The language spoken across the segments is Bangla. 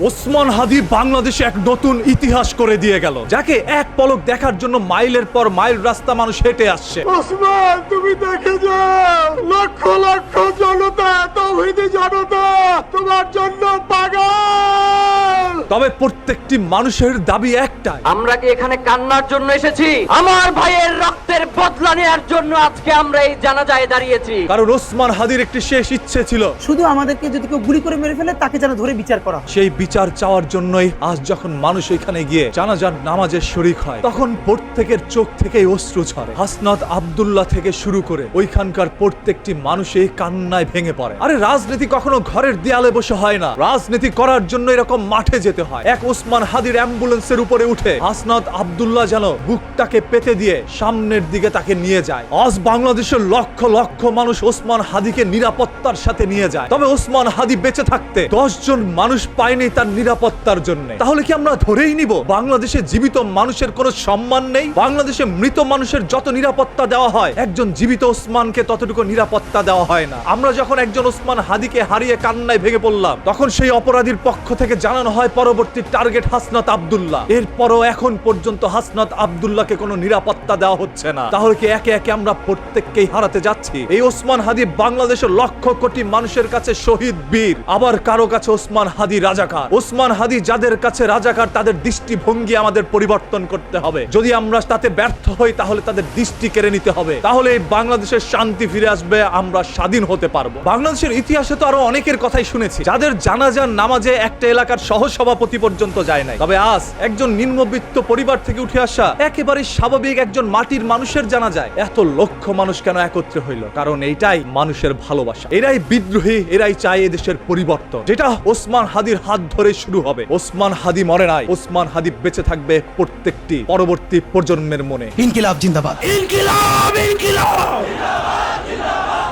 ওসমান হাদি বাংলাদেশে এক নতুন ইতিহাস করে দিয়ে গেল, যাকে এক পলক দেখার জন্য মাইলের পর মাইল রাস্তা মানুষ হেঁটে আসছে। ওসমান, তুমি দেখে যাও, লক্ষ লক্ষ জনতা, তৌহিদি জনতা তোমার জন্য পাগল। তবে প্রত্যেকটি মানুষের দাবি একটাই, আমরা কি এখানে কান্নার জন্য এসেছি? আমার ভাইয়ের রক্তের বদলা নেওয়ার জন্য আজকে আমরা এই জানাজায় দাঁড়িয়েছি। কারণ ওসমান হাদির একটি শেষ ইচ্ছে ছিল, শুধু আমাদেরকে যদি কেউ গুলি করে মেরে ফেলে তাকে যেন ধরে বিচার করা হয়। সেই বিচার চাওয়ার জন্যই আজ যখন মানুষ এখানে গিয়ে জানাজার নামাজের শরীক হয়, তখন প্রত্যেকের চোখ থেকেই অশ্রু ঝরে। হাসনাত আব্দুল্লাহ থেকে শুরু করে ওইখানকার প্রত্যেকটি মানুষই কান্নায় ভেঙে পড়ে। আরে রাজনীতি কখনো ঘরের দেয়ালে বসে হয় না, রাজনীতি করার জন্য এরকম মাঠে যেতে হয়। এক ওসমান হাদির অ্যাম্বুলেন্সের উপরে উঠে হাসনাত আব্দুল্লাহ যেন বুকটাকে পেতে দিয়ে সামনের দিকে তাকে নিয়ে যায়। আজ বাংলাদেশের লক্ষ লক্ষ মানুষ ওসমান হাদিকে নিরাপত্তার সাথে নিয়ে যায়। তবে ওসমান হাদি বেঁচে থাকতে 10 জন মানুষ পায়নি তার নিরাপত্তার জন্য। তাহলে কি আমরা ধরেই নিব বাংলাদেশে জীবিত মানুষের কোনো সম্মান নেই? বাংলাদেশে মৃত মানুষের যত নিরাপত্তা দেওয়া হয়, একজন জীবিত ওসমানকে ততটুকু নিরাপত্তা দেওয়া হয় না। আমরা যখন একজন ওসমান হাদিকে হারিয়ে কান্নায় ভেঙে পড়লাম, তখন সেই অপরাধীর পক্ষ থেকে জানানো হয় পরবর্তী টার্গেট হাসনাত আব্দুল্লাহ। এরপরও এখন পর্যন্ত হাসনাত আব্দুল্লাহকে কোনো নিরাপত্তা দেওয়া হচ্ছে না। তাহলে কি একে একে আমরা প্রত্যেককেই হারাতে যাচ্ছি? এই ওসমান হাদি বাংলাদেশের লক্ষ কোটি মানুষের কাছে শহীদ বীর, আবার কারো কাছে ওসমান হাদি রাজাকার। ওসমান হাদি যাদের কাছে রাজাকার, তাদের দৃষ্টিভঙ্গি আমাদের পরিবর্তন করতে হবে। যদি আমরা তাতে ব্যর্থ হই, তাহলে তাদের দৃষ্টি কেড়ে নিতে হবে। তাহলে এই বাংলাদেশের শান্তি ফিরে আসবে, আমরা স্বাধীন হতে পারবো। বাংলাদেশের ইতিহাসে তো আরো অনেকের কথাই শুনেছি, যাদের জানাজার নামাজে একটা এলাকার সহসভাপতি পর্যন্ত যায় নাই। তবে আজ একজন নিম্নবিত্ত পরিবার থেকে উঠে আসা একেবারে স্বাভাবিক একজন মাটির মানুষের জানাজায় এত লক্ষ মানুষ কেন একত্রে হইল? কারণ এইটাই মানুষের ভালোবাসা। এরাই বিদ্রোহী, এরাই চায় এদেশের পরিবর্তন, যেটা ওসমান হাদির হাত ধরে শুরু হবে। ওসমান হাদি মরে নাই, ওসমান হাদি বেঁচে থাকবে প্রত্যেকটি পরবর্তী প্রজন্মের মনে। ইনকিলাব জিন্দাবাদ। ইনকিলাব, ইনকিলাব।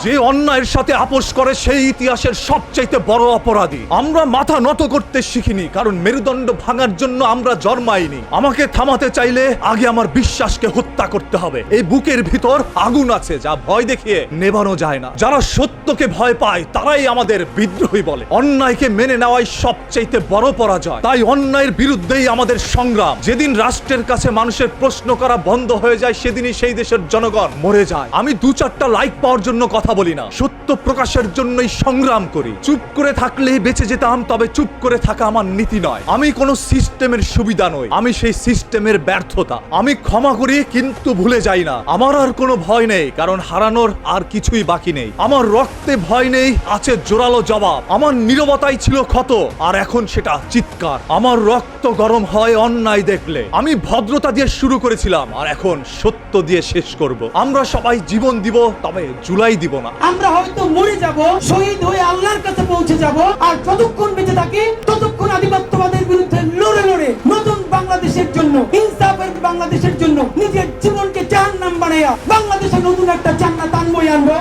যে অন্যায়ের সাথে আপোষ করে সেই ইতিহাসের সবচাইতে বড় অপরাধী। আমরা মাথা নত করতে শিখিনি, কারণ মেরুদণ্ড ভাঙার জন্য আমরা জন্মাইনি। আমাকে থামাতে চাইলে আগে আমার বিশ্বাসকে হত্যা করতে হবে। এই বুকের ভিতর আগুন আছে, যা ভয় দেখিয়ে নেভানো যায় না। যারা সত্যকে ভয় পায় তারাই আমাদের বিদ্রোহী বলে। অন্যায়কে মেনে নেওয়াই সবচাইতে বড় পরাজয়। তাই অন্যায়ের বিরুদ্ধেই আমাদের সংগ্রাম। যেদিন রাষ্ট্রের কাছে মানুষের প্রশ্ন করা বন্ধ হয়ে যায়, সেদিনই সেই দেশের জনগণ মরে যায়। আমি 2-4টা লাইক পাওয়ার জন্য কথা বলি না, সত্য প্রকাশের জন্যই সংগ্রাম করি। চুপ করে থাকলে বেঁচে যেতাম, তবে চুপ করে থাকা আমার নীতি নয়। আমি কোনো সিস্টেমের সুবিধা নই, আমি সেই সিস্টেমের ব্যর্থতা। আমি ক্ষমা করি কিন্তু ভুলে যাই না। আমার আর কোনো ভয় নেই, কারণ হারানোর আর কিছুই বাকি নেই। আমার রক্তে ভয় নেই, আছে জোরালো জবাব। আমার নীরবতাই ছিল ক্ষত, আর এখন সেটা চিৎকার। আমার রক্ত গরম হয় অন্যায় দেখলে। আমি ভদ্রতা দিয়ে শুরু করেছিলাম, আর এখন সত্য দিয়ে শেষ করব। আমরা সবাই জীবন দিব, তবে জুলাই দিব না। আমরা হয়তো মরে যাব, শহীদ হয়ে আল্লাহর কাছে পৌঁছে যাব, আর যতক্ষণ বেঁচে থাকি ততক্ষণ আধিপত্যবাদের বিরুদ্ধে লড়ে লড়ে নতুন বাংলাদেশের জন্য, ইনসাফের বাংলাদেশের জন্য নিজের জীবনকে জাহান্নাম বানাইয়া বাংলাদেশে নতুন একটা জান্নাত আনবো।